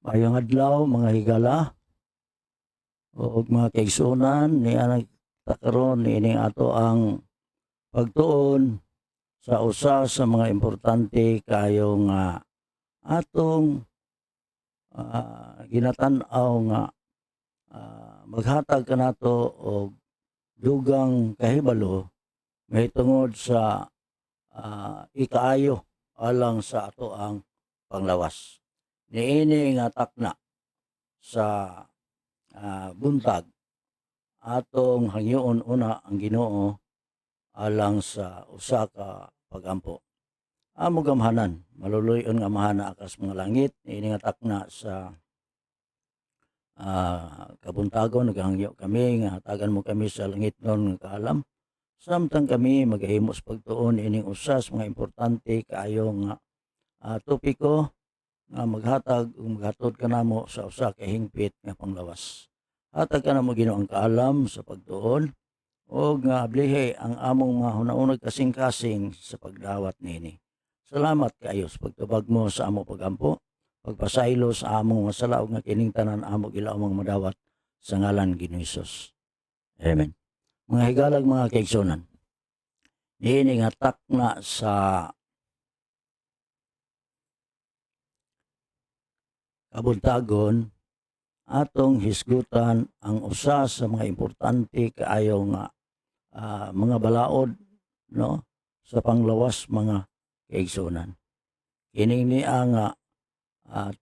Mayong adlaw mga higala ug mga kaigsunan niya nagtakaron niining ato ang pagtuon sa usa sa mga importante kayo nga atong ginatan-aw nga maghatag kanato og dugang kahibalo mahitungod sa ikaayo alang sa ato ang panglawas. Niini nga takna sa buntag atong hangyoon una ang Ginoo alang sa usa ka pagampo. Amo gamhanan maluluyon nga mahana akas mga langit ini nga takna sa kabuntagon naghangyo kami nga hatagan mo kami sa langit nun nga kaalam. Samtang kami magahimos pagtuon ining usas mga importante kaayo nga topiko nga maghatag ug maghatod kanamo sa usa ka hingpit nga panglawas. Hatag kanamo Ginoo ang kaalam sa pagtuon o nga ablihe ang among mga hunaunag kasing-kasing sa pagdawat nini. Salamat kaayo sa pagtubag mo sa among pagampo, pagpasaylo sa among masala ug nga kining tanan amo gilaumang madawat sa ngalan Ginoo Hesus. Amen. Mga higalag mga kaigsunan, niini nga takna sa kabuntagon atong hisgutan ang usa sa mga importante kaayo nga mga balaod no sa panglawas mga kaigsunan. Kining niya nga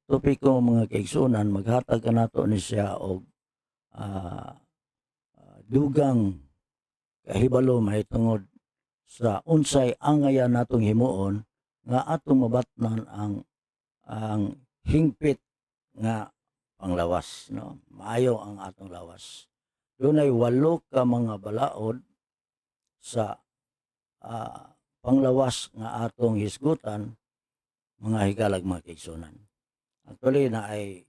topiko mga kaigsunan maghatag kanato ni siya og dugang kahibalo mahitungod sa unsay angayan natong himuon nga atong mabatnan ang hingpit nga panglawas no. Maayo ang atong lawas. Dunay 8 ka mga balaod sa panglawas nga atong hisgutan mga higalag mga kaigsunan. Actually na ay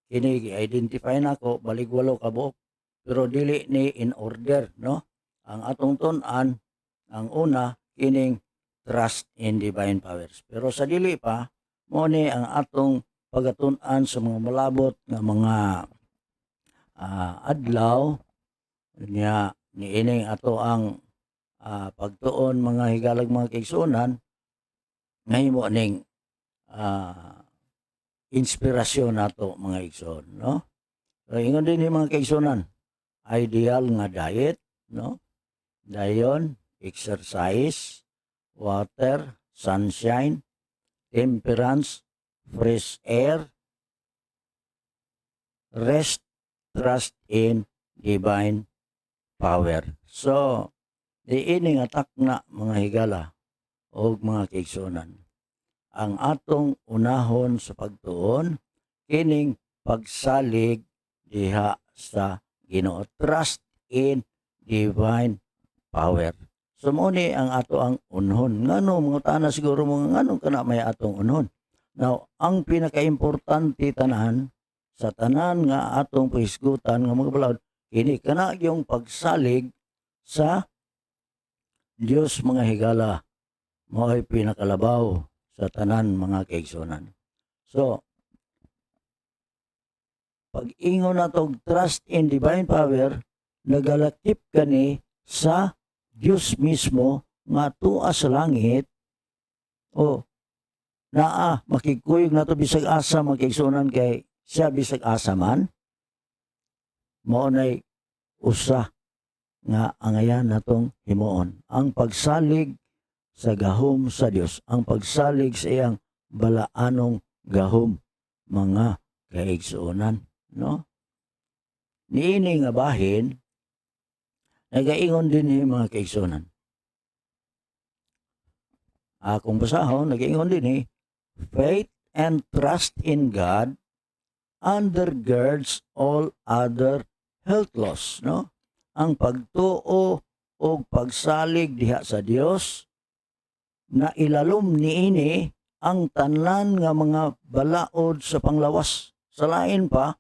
kini i-identify nako balig 8 ka buok pero dili ni in order no. Ang atong tun-an ang una kining trust in divine powers. Pero sa dili pa mo ni ang atong pagatun-an sa mga malabot nga mga adlaw niya niining ato ang pagtuon mga higalag mga kaigsunan mahimo ning inspirasyon nato mga igsoon no. So ingon din mga kaigsunan, ideal nga diet no. Dayon exercise, water, sunshine, temperance, fresh air, rest, trust in divine power. So diini nga takna mga higala o mga kaigsunan. Ang atong unahon sa pagtuon kining pagsalig diha sa Ginoo. Trust in divine power. So mo ni ang ato ang unhon. Ngano mga tana siguro mga ngano kana may atong unhon. Now, ang pinakaimportante tanan sa tanan nga atong pahisgutan nga mga balaod kini kana yung pagsalig sa Dios mga higala. Mo'y pinakalabaw sa tanan mga kaigsunan. So, pag ingon natong trust in divine power, nagalakip kani sa Dios mismo nga tuwa sa langit o naa makikuyog nato bisag asa mga kaigsunan kay siya bisag asa man mao nay usa nga angayan natong himuon ang pagsalig sa gahom sa Dios, ang pagsalig sa iyang balaanong gahom mga kaigsuonan no. Niini nga bahin nagaingon din ni mga kaigsunan. Akong basahon nagaingon din ni faith and trust in God undergirds all other health laws no. Ang pagtuo o pagsalig diha sa Dios na ilalom niini ang tanan nga mga balaod sa panglawas. Sa lain pa,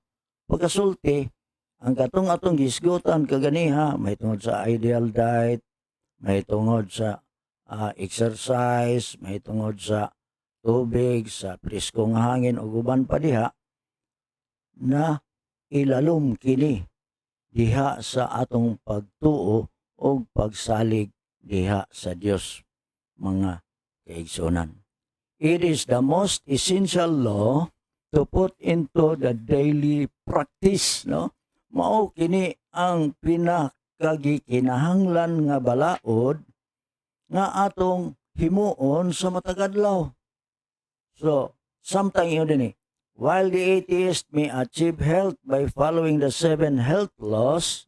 pagkasulti, ang atong gisgutan kaganiha, may tungod sa ideal diet, may tungod sa exercise, may tungod sa tubig, sa preskong hangin o guban pa diha, na ilalom kini diha sa atong pagtuo o pagsalig diha sa Dios, mga kaigsunan. It is the most essential law to put into the daily practice, no? Mao kini ang pinakagikinahanglan nga balaod nga atong himuon sa matag adlaw. So, samtang yun din while the atheist may achieve health by following the 7 health laws,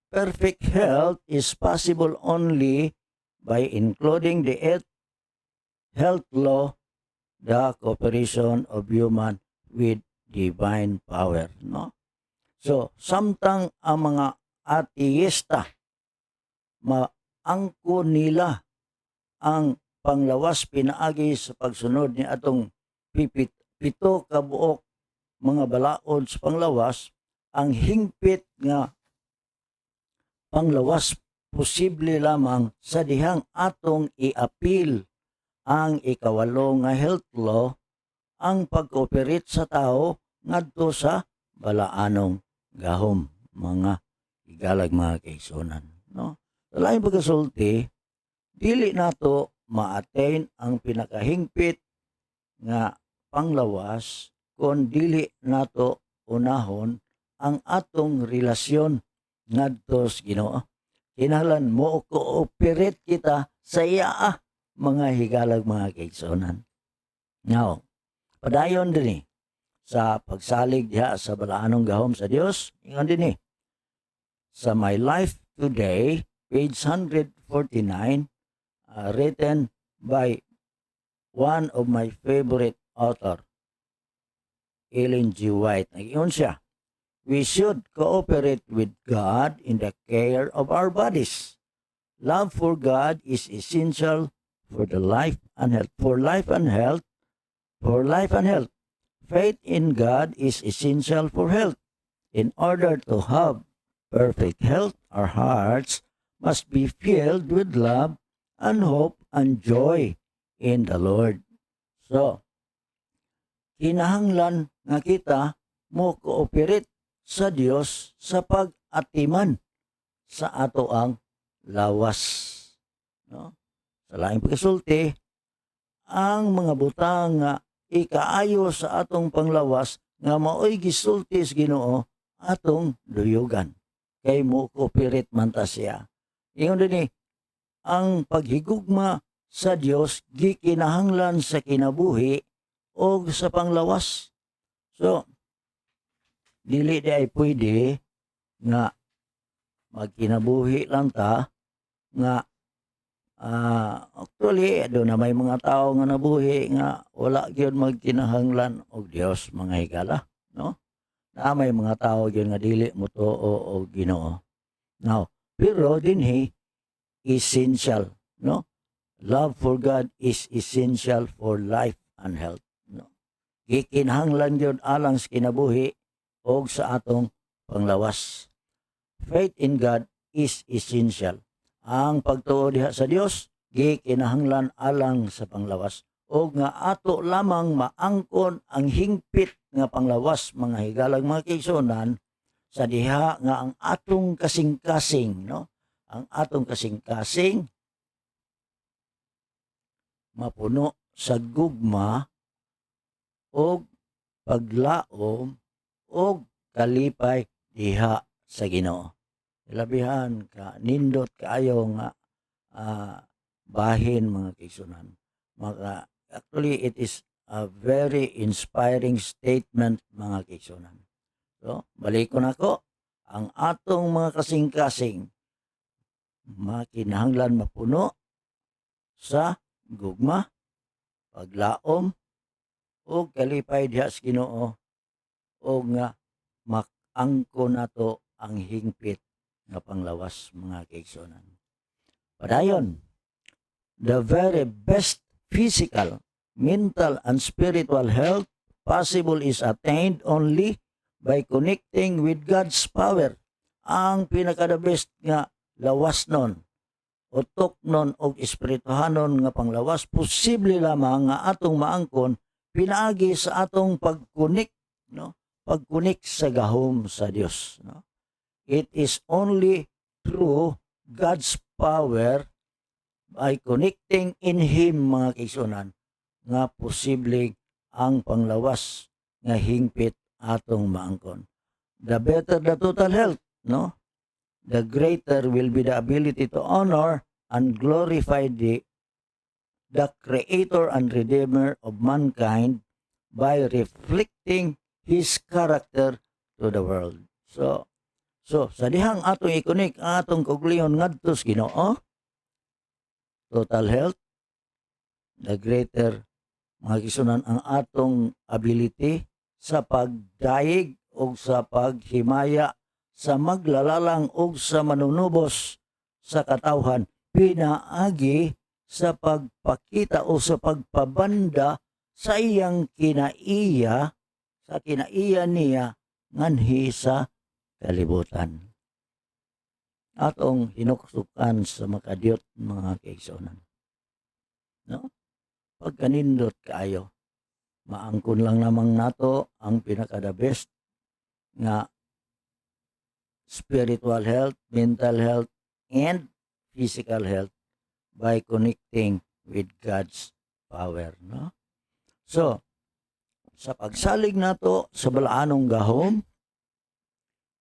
perfect health is possible only by including the 8th health law, the cooperation of human with divine power, no? So, samtang ang mga ateista maangko nila ang panglawas pinaagi sa pagsunod ni atong pito ka buok mga balaod sa panglawas, ang hingpit nga panglawas posible lamang sa dihang atong i-appeal ang ikawalo nga health law, ang pag-cooperate sa tao ngadto sa balaanong gahom, mga igalag mga kaigsunan, no? Sa laing pagkasulti, dili nato ma-attain ang pinakahingpit nga panglawas kung dili nato unahon ang atong relasyon ngadto sa Ginoo. Kinahanglan mo cooperate kita sa iya, mga higalag mga kaigsunan. Now, padayon din sa pagsalig diha sa balaanong gahom sa Dios, ingon din sa My Life Today, page 149, written by one of my favorite author, Ellen G. White. Nag-iyon siya, we should cooperate with God in the care of our bodies. Love for God is essential for the life and health. For life and health. Faith in God is essential for health. In order to have perfect health, our hearts must be filled with love and hope and joy in the Lord. So, kinahanglan nga kita mo cooperate sa Dios sa pag-atiman sa ato ang lawas, no? Sa laing pagkasulti, ang mga butang nga ikaayo sa atong panglawas nga maoy gisulti sa Ginoo atong duyugan kay mo cooperate man ta siya. Ingon din ang paghigugma sa Dios gikinahanglan sa kinabuhi o sa panglawas. So, dili di ay pwede nga magkinabuhi lang ta nga actually do na may mga tao nga nabuhi nga wala gyud magkinahanglan og Dios, mga higala, no? Na may mga tao gyud nga dili motuo og Ginoo. Now, pero dinhi essential, no? Love for God is essential for life and health, no? Gikinahanglan gyud alang sa kinabuhi og sa atong panglawas. Faith in God is essential. Ang pagtuo diha sa Dios gikinahanglan alang sa panglawas o nga ato lamang maangkon ang hingpit nga panglawas, mga higalag mga kaigsunan, sa diha nga ang atong kasing-kasing, no? Ang atong kasing-kasing mapuno sa gugma o paglaom o kalipay diha sa Ginoo. Labihan ka nindot kaayo nga bahin, mga kaigsunan. Actually, it is a very inspiring statement, mga kaigsunan. So, balikon ako, ang atong mga kasing-kasing makinahanglan mapuno sa gugma, paglaom, o kalipay diha sa Ginoo, o nga makangko nato ang hingpit nga panglawas, mga kaigsunan. Padayon, the very best physical, mental, and spiritual health possible is attained only by connecting with God's power. Ang pinaka-the best nga lawas nun, utok nun o espirituhanon nga panglawas, posible lamang nga atong maangkon pinaagi sa atong pag-connect no? Pag-connect sa gahom sa Dios, no? It is only through God's power by connecting in Him, mga kaigsunan, nga posible ang panglawas nga hingpit atong maangkon. The better the total health, no? The greater will be the ability to honor and glorify the Creator and Redeemer of mankind by reflecting His character to the world. So sa dihang atong ikonik atong kaugalingon ngadto sa Ginoo, total health, the greater, mga kisunan, ang atong ability sa pagdaig o sa paghimaya sa maglalalang o sa manunubos sa katawhan, pinaagi sa pagpakita o sa pagpabanda sa iyang kinaiya, sa kinaiya niya nganhi sa kalibutan. Atong hinuksukan sa makadiyot, mga kaigsunan. No? Pagkanindot kaayo, maangkon lang namang nato ang pinaka-the best nga spiritual health, mental health, and physical health by connecting with God's power. No? So, sa pagsalig nato sa balaanong gahom,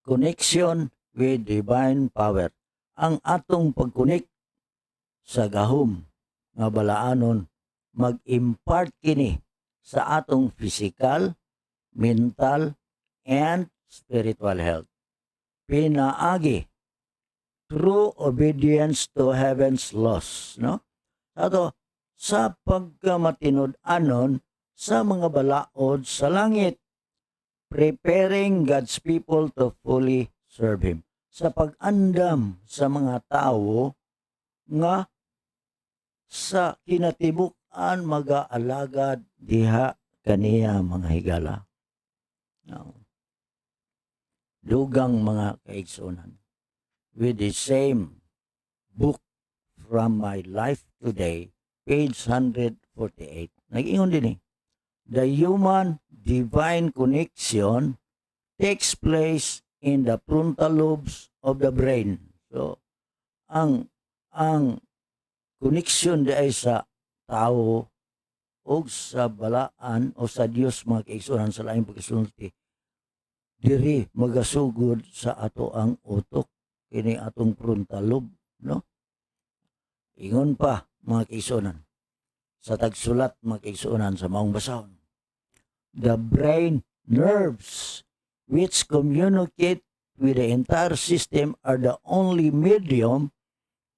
connection with divine power. Ang atong pag-connect sa gahom nga balaanon, mag-impart kini sa atong physical, mental, and spiritual health. Pinaagi through obedience to heaven's laws, no? Ato sa pagkamatinud-anon sa mga balaod sa langit, preparing God's people to fully serve Him. Sa pag-andam sa mga tao nga sa kinatibuk-an mag-aalagad diha kaniya mga higala. No. Dugang mga kaigsunan, with the same book from my life today, page 148. Nag-ingon din the human divine connection takes place in the frontal lobes of the brain. So, ang connection di ay sa tao o sa balaan o sa Dios, mga kaigsunan, sa laing pagkasulti, diri magasugod sa ato ang utok, kini atong frontal lobe, no? Ingon pa, mga kaigsunan, sa tagsulat, mga kaigsunan, sa maong basahon, the brain nerves which communicate with the entire system are the only medium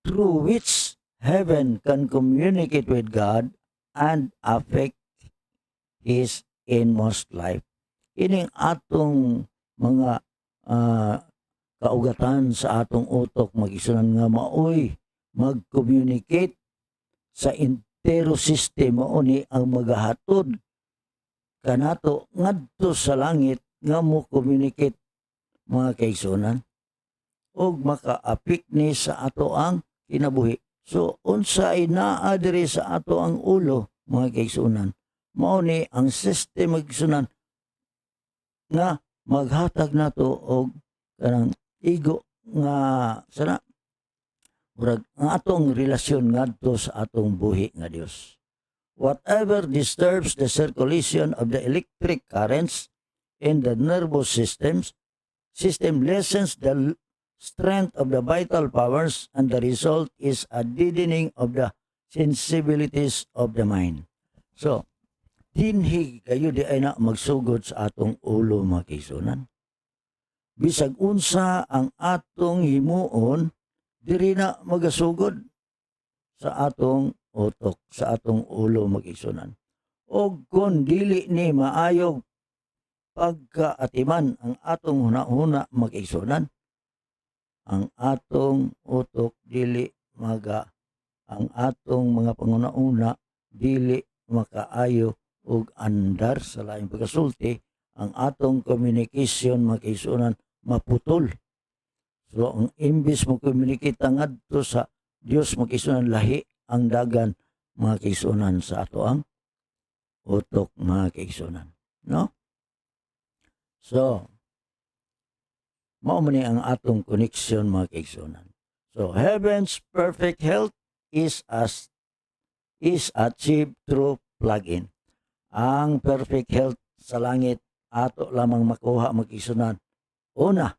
through which heaven can communicate with God and affect His inmost life. Ining atong mga kaugatan sa atong utok, mag-isunan nga maoy mag-communicate sa entero sistema, ni ang magahatod kanato ngadto sa langit nga mo communicate, mga kaigsunan, og makaapik ni sa ato ang kinabuhi. So unsa ay naa diri sa ato ang ulo, mga kaigsunan, mao ni ang system, magsunan, nga maghatag nato og kanang igo nga sana murag ang atong relasyon ngadto sa atong buhi nga Dios. Whatever disturbs the circulation of the electric currents in the nervous system lessens the strength of the vital powers, and the result is a deadening of the sensibilities of the mind. So, dinhi kayo di ay na magsugod sa atong ulo, mga kaigsunan. Bisag unsa ang atong himuon, diri na magasugod sa atong utok, sa atong ulo, mga kaigsunan. O kung dili ni maayog pagkaatiman ang atong hunahuna, mga kaigsunan, ang atong utok dili ang atong mga panguna-una dili makaayo ug andar sa laing pagkasulti, ang atong communication, mga kaigsunan, maputol. So ang imbis mo communicate ngadto sa Dios, mga kaigsunan, lahi ang dagan, mga kaigsunan, sa ato ang utok, mga kaigsunan, no? So, mao man ni ang atong connection mga kaigsunan. So, heaven's perfect health is achieved through plug-in. Ang perfect health sa langit ato lamang makuha mga kaigsunan. Una,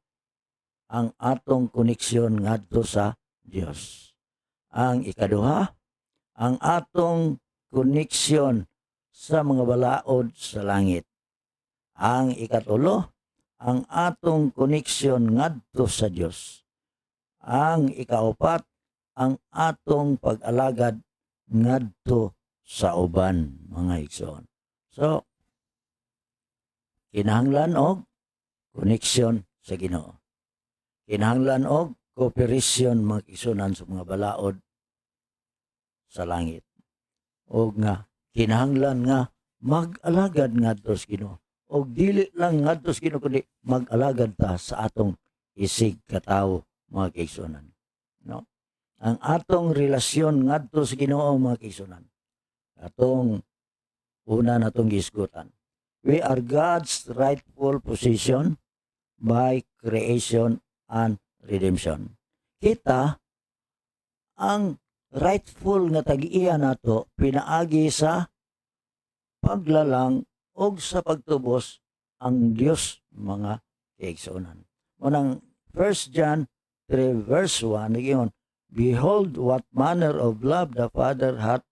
ang atong koneksyon ngadto sa Dios. Ang ikaduha, ang atong koneksyon sa mga balaod sa langit. Ang ikatulo, ang atong koneksyon ngadto sa Dios. Ang ikaupat, ang atong pag-alagad ngadto sa uban, mga igsoon. So, kinahanglan og koneksyon sa Ginoo. Kinahanglan og cooperation mga igsoonan sa mga balaod sa langit. O nga, kinahanglan nga mag-alagad ngadto sa Ginoo. O dili lang ngadto sa Ginoo kundi mag-alagad ta sa atong isig katawo mga kaigsunan. No? Ang atong relasyon ngadto sa Ginoo mga kaigsunan. Atong una natong gisgutan. We are God's rightful position by creation and redemption. Kita ang rightful nga tag-iya nato pinaagi sa paglalang og sa pagtubos ang Dios mga kaigsunan. Unang 1 John 3 verse 1 nagingon, behold what manner of love the Father hath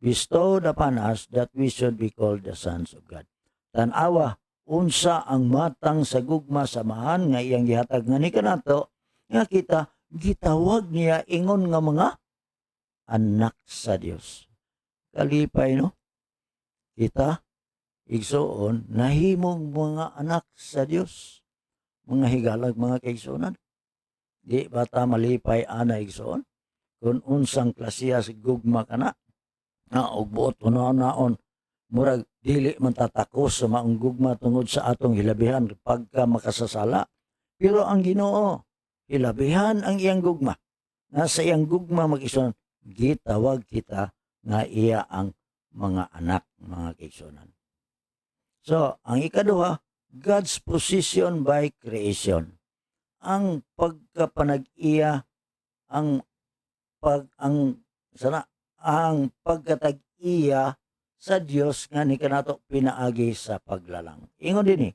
bestowed upon us that we should be called the sons of God. Tanawa unsa ang matang sa gugma samahan nga iyang gihatag nga ni kanato nga kita gitawag niya ingon nga mga anak sa Dios. Kalipay no? Kita igsoon nahimong mga anak sa Dios. Mga higalag mga kaigsunan. Di bata malipay ana igsoon kun unsang klasiya sa gugma kana na og buot naon murag dili man tatakos sa maong gugma tungod sa atong hilabihan pagka makasasala. Pero ang Ginoo hilabihan ang iyang gugma. Nasa iyang gugma mag-igsoon gitawag kita nga iya ang mga anak mga kaigsunan. So, ang ikaduha, God's position by creation. Ang pagkapanag-iya, ang pagkatag-iya sa Dios nga ni kanato pinaagi sa paglalang. Ingon dinhi,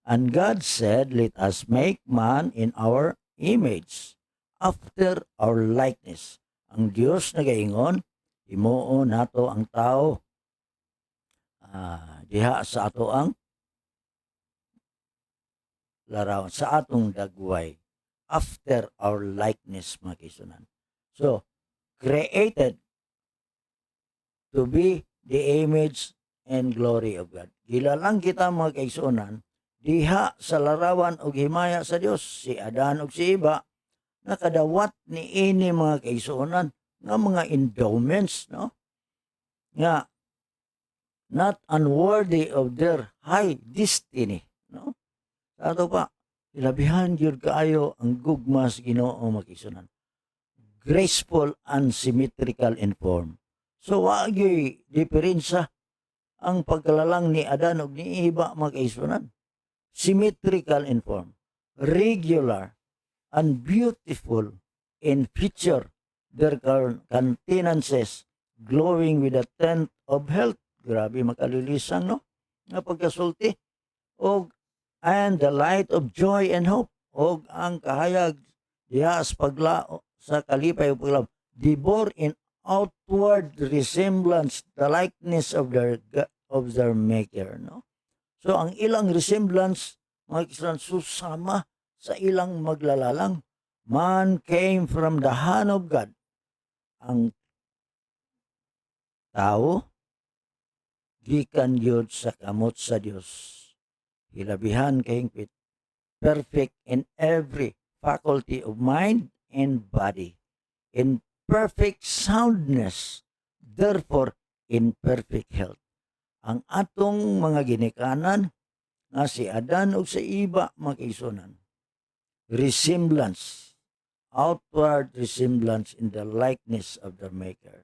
and God said, let us make man in our image, after our likeness. Ang Dios nagaingon, himuon nato ang tao diha sa ato ang larawan, sa atong dagway, after our likeness mga kaigsunan. So, created to be the image and glory of God. Gilalang kita mga kaigsunan diha sa larawan og himaya sa Dios. Si Adan ug si Eva nakadawat ni ini mga kaigsunan nga mga endowments, no? Nga not unworthy of their high destiny, no? Ato pa, ilabihan gyud kaayo ang gugma sa Ginoo mga kaigsunan. Graceful and symmetrical in form. So wa gyud diferensya ang pagkalalang ni Adan ug ni Eva mga kaigsunan. Symmetrical in form, regular and beautiful in feature, their countenances glowing with a tint of health. Grabe makalilisang no nga pagkasulti. And the light of joy and hope. Og ang kahayag diha sa paglao sa kalipay ug paglaom, dibor in outward resemblance the likeness of their maker, no? So ang ilang resemblance mga kaigsunan susama sa ilang maglalalang. Man came from the hand of God. Ang tao gikan gyud sa kamot sa Dios. Hilabihan kahingpit, perfect in every faculty of mind and body, in perfect soundness, therefore in perfect health. Ang atong mga ginikanan nga si Adan ug si Eva mga kaigsunan, resemblance, outward resemblance in the likeness of their maker.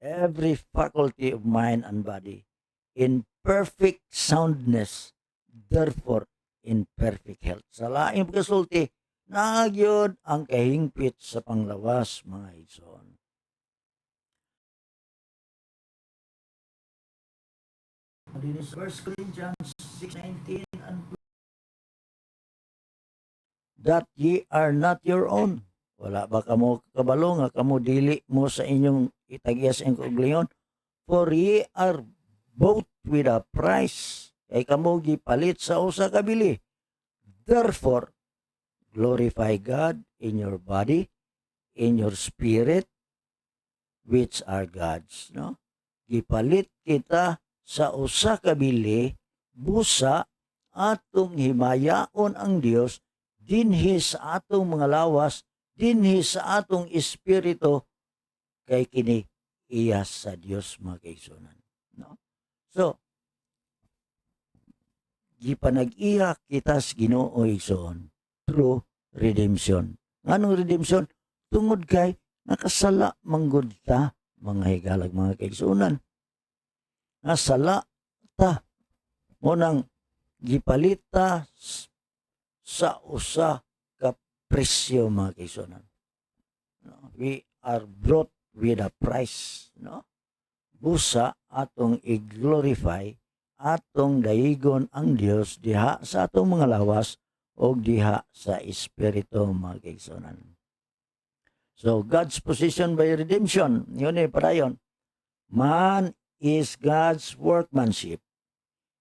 Every faculty of mind and body in perfect soundness, therefore in perfect health. Sa laing pagkasulti, nagyod ang kahingpit sa panglawas, mga igsoon. This 1 Corinthians 6:19, that ye are not your own. Wala ba kamo kabalo nga kamo dili mo sa inyong itagyas ang kaugalingon? For ye are bought with a price. Kay kamo gipalit sa usa ka bili. Therefore, glorify God in your body, in your spirit, which are God's. No? Gipalit kita sa usa ka bili, busa, atong himayaon ang Dios, dinhi sa atong mga lawas, dinhi sa atong espiritu, kay kini iya sa Dios, mga kaigsunan. No? So, gipanag-iya kita sa Ginoo igsoon through redemption. Nganong redemption? Tungod kay nakasala manggod ta, mga higalag, mga kaigsunan. Nasala ta mo nang gipalita sa usa ka presyo, mga kaigsunan. No? We are brought with a price, no? Busa atong i-glorify, atong dayigon ang Dios diha sa atong mga lawas o diha sa espiritu, mga kaigsunan. So, God's position by redemption, yun padayon. Man is God's workmanship,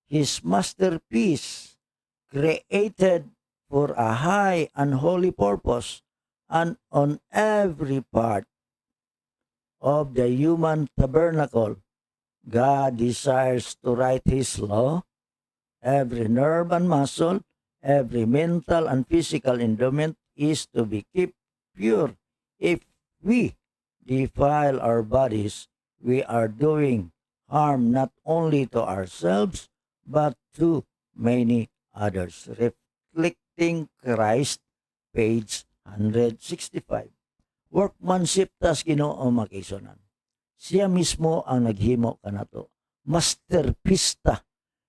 His masterpiece, created for a high and holy purpose, and on every part of the human tabernacle, God desires to write His law. Every nerve and muscle, every mental and physical endowment is to be kept pure. If we defile our bodies, we are doing harm not only to ourselves, but to many others. Reflecting Christ, page 165. Workmanship tas Ginoo, mga kaigsunan. Siya mismo ang naghimo kanato. Masterpiece ta.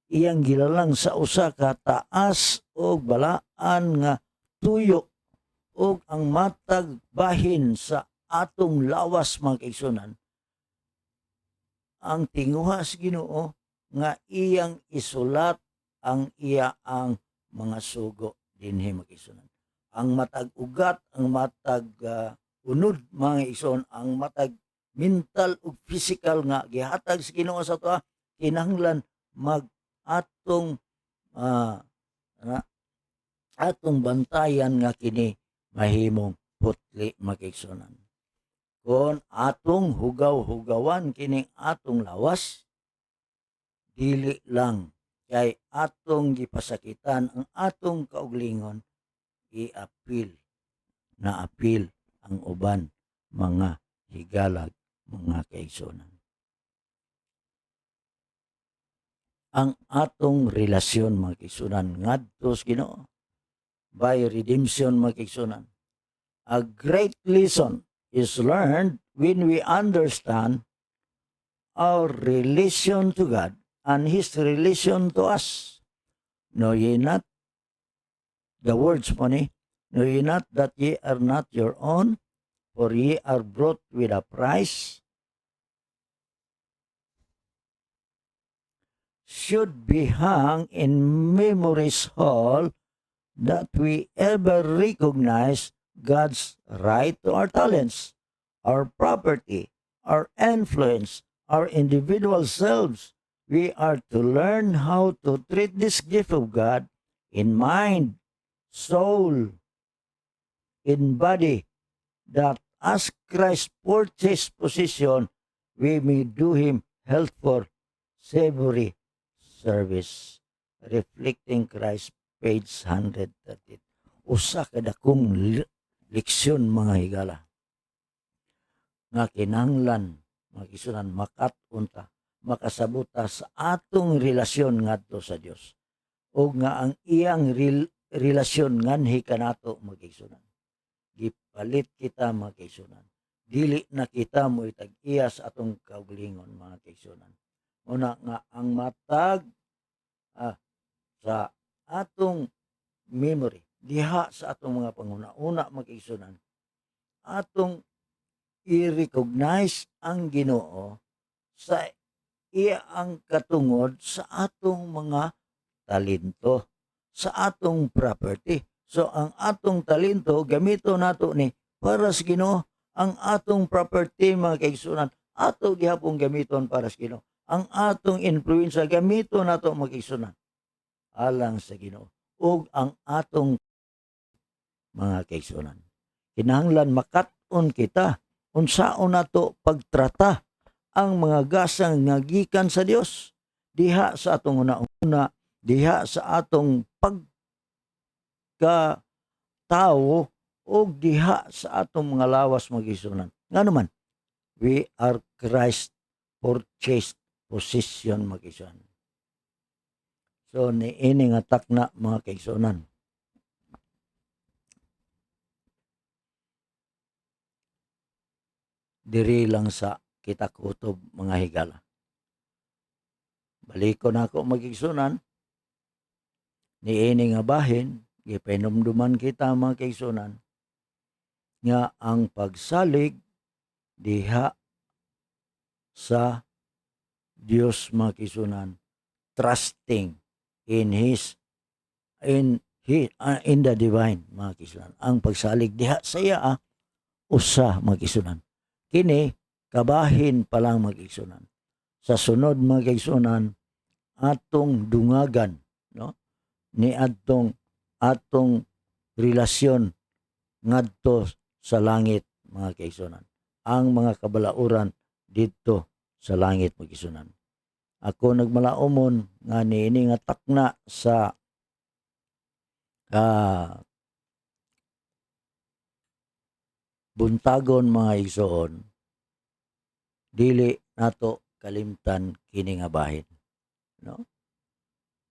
Iyang gilalang sa usa ka taas o balaan nga tuyo o ang matag bahin sa atong lawas, mga kaigsunan. Ang tinguha sa Ginoo nga iyang isulat ang iya ang mga sugo dinhi, mga kaigsunan. Ang matag ugat, ang matag unod, mga igsoon, ang matag mental ug physical nga gihatag sa Ginoo sa ato, kinahanglan mag atong atong bantayan nga kini mahimong putli, mga kaigsunan. Kung atong hugaw-hugawan kining atong lawas, dili lang kay atong gipasakitan ang atong kauglingon, i-apil ang uban, mga higalag, mga kaigsunan. Ang atong relasyon, mga kaigsunan, ngadto sa Ginoo by redemption, mga kaigsunan. A great lesson is learned when we understand our relation to God and His relation to us. Know ye not, the words mo ni, know ye not that ye are not your own, for ye are brought with a price? Should be hung in memory's hall, that we ever recognize God's right to our talents, our property, our influence, our individual selves. We are to learn how to treat this gift of God in mind, soul, in body, that as Christ purchased position, we may do Him helpful, savory service. Reflecting Christ, page 130. Usa ka dakong leksyon, mga higala, nga kinahanglan, mga isunan, makatunta, makasabuta sa atong relasyon ngadto sa Dios, o nga ang iyang relasyon nganhi kanato, mga isunan. Gipalit kita, mga kaigsunan. Dili na kita mo itag-iya sa atong kaugalingon, mga kaigsunan. Una nga ang matag sa atong memory diha sa atong mga panguna-una mga kaigsunan, atong i-recognize ang Ginoo sa iya ang katungod sa atong mga talento, sa atong property. So ang atong talento gamito nato ni para sa Ginoo. Ang atong property mga kaigsunan ato gihapon gamiton para sa Ginoo. Ang atong influensya gamito nato mga kaigsunan alang sa Ginoo. Ug ang atong mga kaigsunan kinahanglan makat-on kita unsaon nato pagtrata ang mga gasang nga gikan sa Dios diha sa atong una-una, diha sa atong pagkatao o diha sa atong mga lawas magisunan. Nga naman, we are Christ purchased possession magisunan. So niini nga takna mga kaigsunan. Diri lang sa kita kutob mga higala. Balikon ako magigsunan, niini nga bahin, gipainumduman kita mga kaigsunan, nga ang pagsalig diha sa Dios mga kaigsunan, trusting in the divine mga kaigsunan. Ang pagsalig diha sa iya usa mga kaigsunan. Kini kabahin pa lang mga kaigsunan. Sa sunod mga kaigsunan atong dungagan, no? Ni atong relasyon ngadto sa langit mga kaigsunan. Ang mga kabalauran dito sa langit mga kaigsunan. Ako nagmalaumon nga niini nga takna sa buntagon mga igsoon, dili nato kalimtan kini nga bahin, no?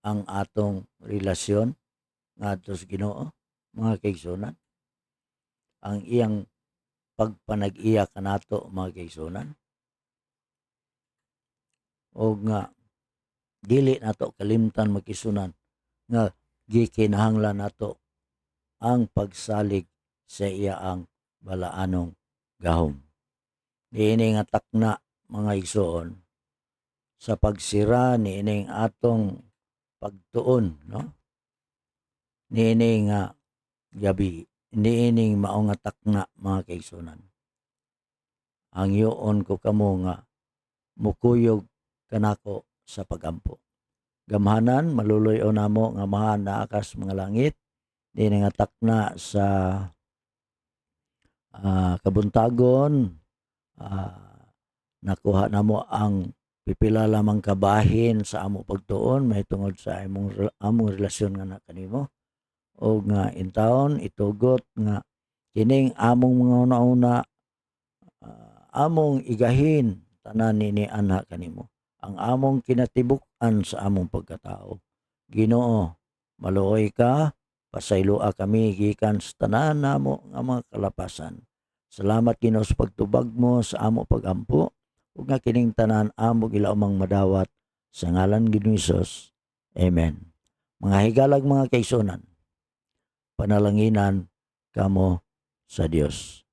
Ang atong relasyon ngadto sa Ginoo mga kaigsunan, ang iyang pagpanag-iya kanato mga kaigsunan, o nga dili nato kalimtan mga kaigsunan nga gikinahanglan nato ang pagsalig sa iya ang balaanong gahom. Niini nga takna mga igsoon sa pagsira niining atong pagtuon, no? Niini nga gabi, niining mao nga takna mga kaigsunan. Ang yuon ko kamo nga mukuyog kanako sa pagampo. Gamhanan maluloy-on namo nga mahan na akas mga langit. Niini nga takna sa kabuntagon, nakuha namo ang pipila lamang kabahin sa amo pagtuon may tungod sa among relasyon nga na kanimo, o nga intawon itugot nga kining among mga una-una among igahin tanan nini ana kanimo, ang among kinatibuk-an sa among pagkatao. Ginoo, maluoy ka, pasayloa kami gikan sa tanan namo nga mga kalapasan. Salamat Ginoo sa pagtubag mo sa amo pagampo ug nga kining tanan amo gilaumang madawat sa ngalan ni Hesus. Amen. Mga higalag mga kaigsunan, panalanginan kamo sa Dios.